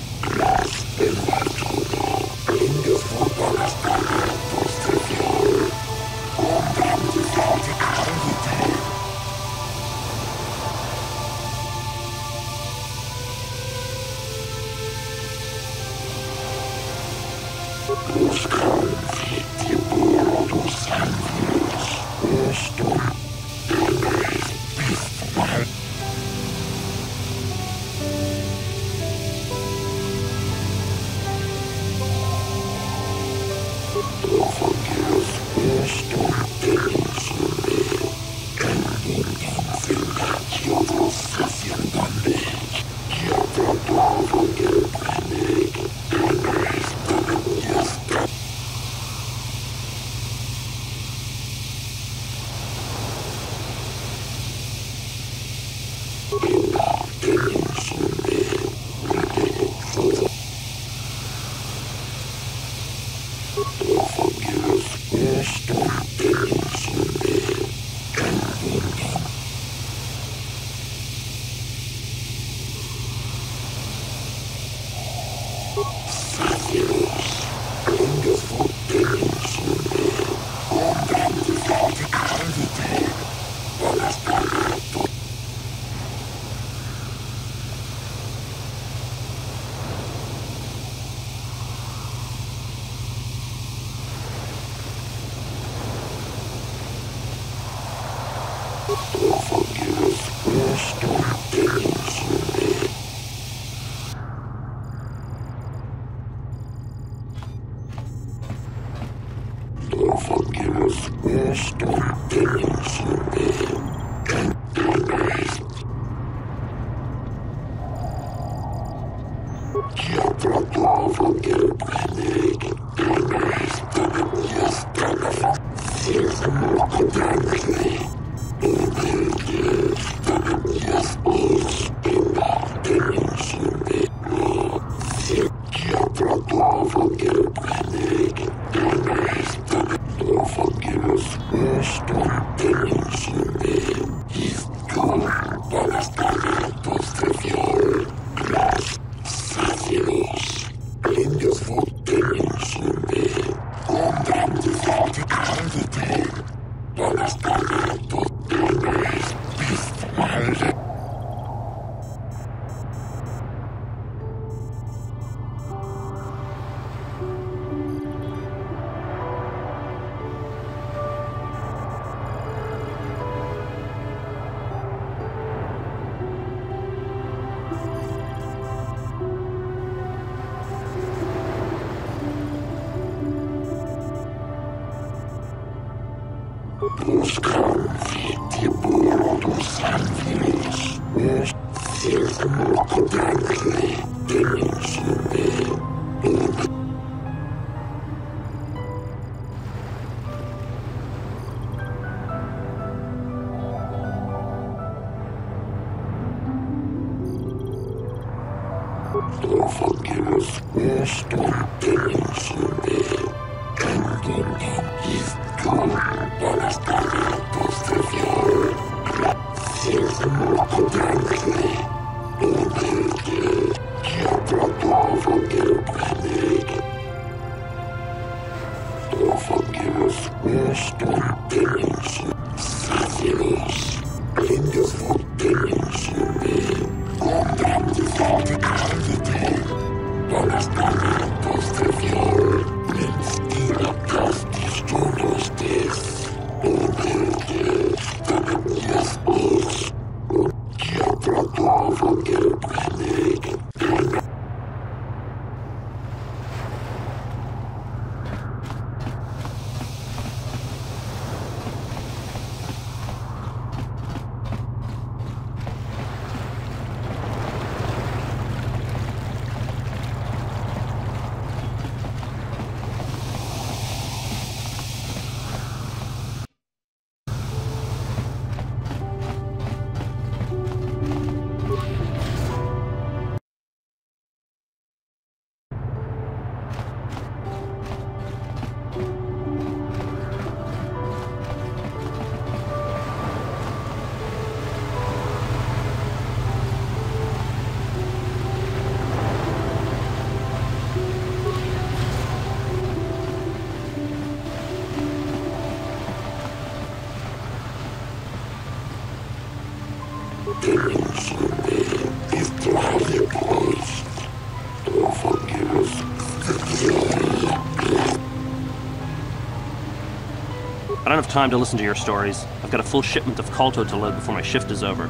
I don't have time to listen to your stories. I've got a full shipment of Kolto to load before my shift is over.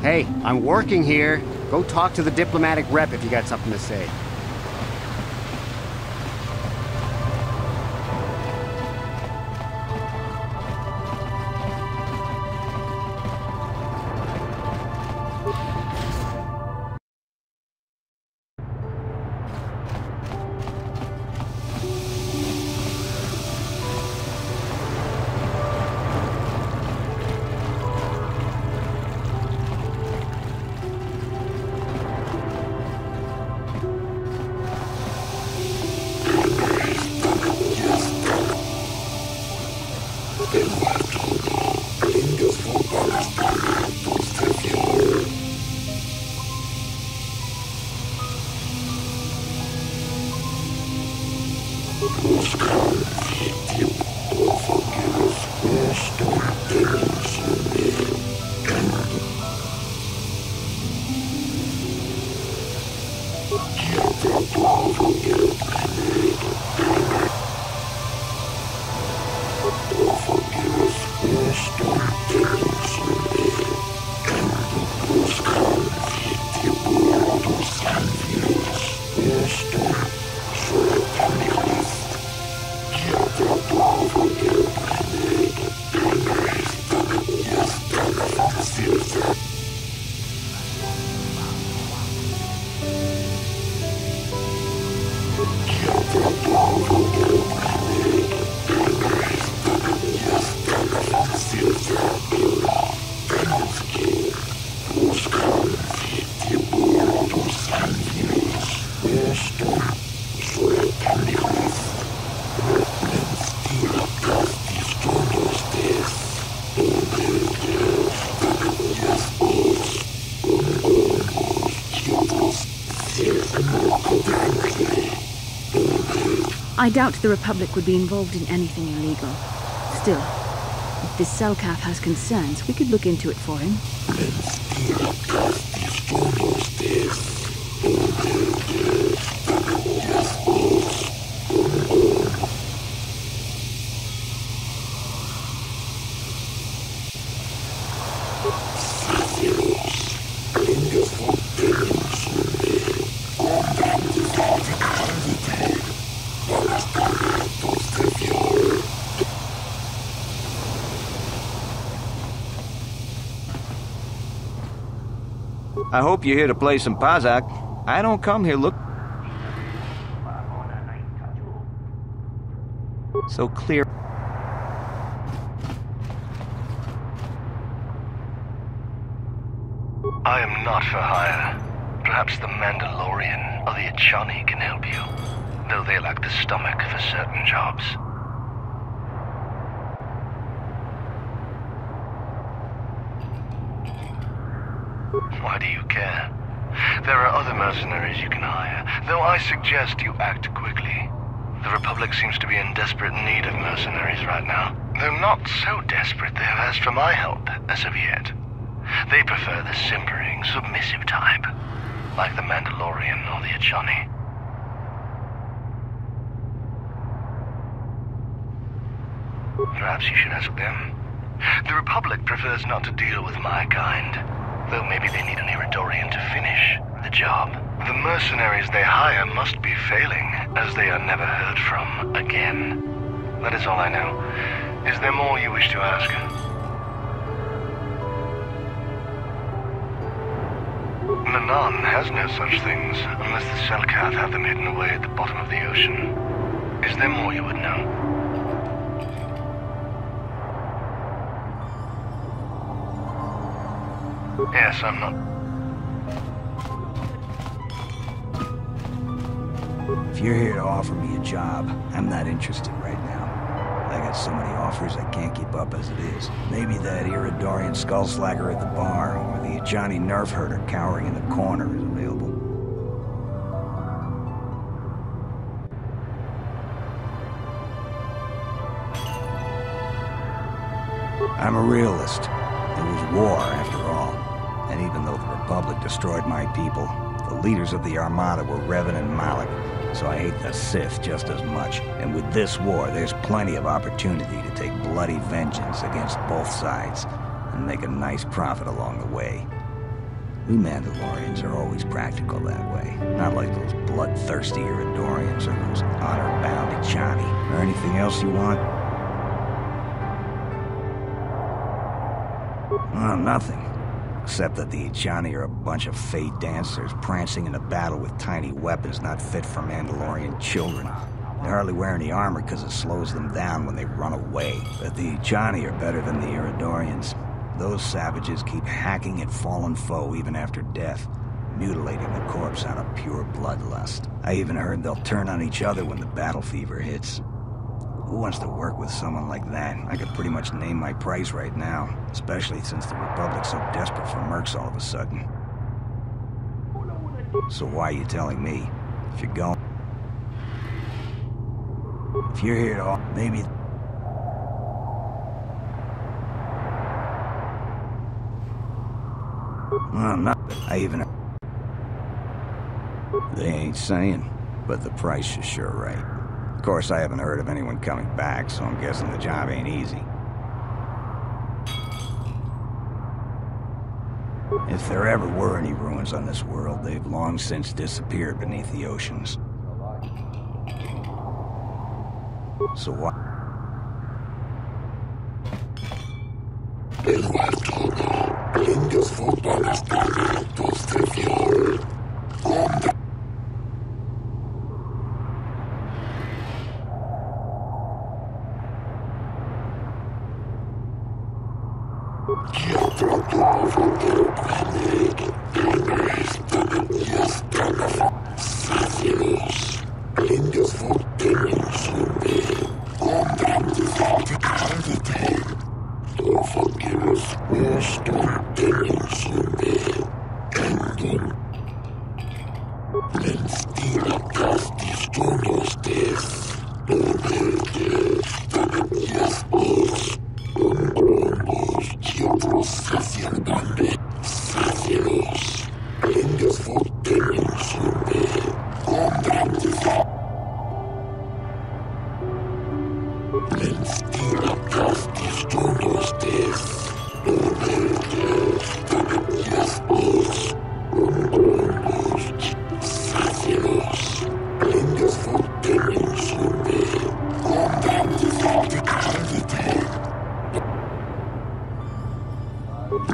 Hey, I'm working here. Go talk to the diplomatic rep if you got something to say. I doubt the Republic would be involved in anything illegal. Still, if this Selkath has concerns, we could look into it for him. I hope you're here to play some Pazak. I don't come here look... so clear. I am not for hire. Perhaps the Mandalorian or the Echani can help you, though they lack the stomach for certain jobs. Why do you care? There are other mercenaries you can hire, though I suggest you act quickly. The Republic seems to be in desperate need of mercenaries right now, though not so desperate they have asked for my help as of yet. They prefer the simpering, submissive type, like the Mandalorian or the Echani. Perhaps you should ask them. The Republic prefers not to deal with my kind, though maybe they need an Iridorian to finish the job. The mercenaries they hire must be failing, as they are never heard from again. That is all I know. Is there more you wish to ask? Manon has no such things, unless the Selkath have them hidden away at the bottom of the ocean. Is there more you would know? Yes, I'm not... If you're here to offer me a job, I'm not interested right now. I got so many offers I can't keep up as it is. Maybe that Iridorian skullslagger at the bar, or the Echani nerf herder cowering in the corner is available. I'm a realist. It was war, after all. And even though the Republic destroyed my people, the leaders of the Armada were Revan and Malak. so I hate the Sith just as much. And with this war, there's plenty of opportunity to take bloody vengeance against both sides and make a nice profit along the way. We Mandalorians are always practical that way, not like those bloodthirsty Iridorians or those honor-bound Echani. Or anything else you want? Oh, nothing. Except that the Echani are a bunch of fey dancers prancing in a battle with tiny weapons not fit for Mandalorian children. They hardly wear any armor because it slows them down when they run away. But the Echani are better than the Iridorians. Those savages keep hacking at fallen foe even after death, mutilating the corpse out of pure bloodlust. I even heard they'll turn on each other when the battle fever hits. Who wants to work with someone like that? I could pretty much name my price right now, especially since the Republic's so desperate for mercs all of a sudden. So why are you telling me? If you're going... If you're here to... maybe... I'm not... I even... They ain't saying, but the price is sure right. Of course, I haven't heard of anyone coming back, so I'm guessing the job ain't easy. If there ever were any ruins on this world, they've long since disappeared beneath the oceans. So what?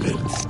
Let's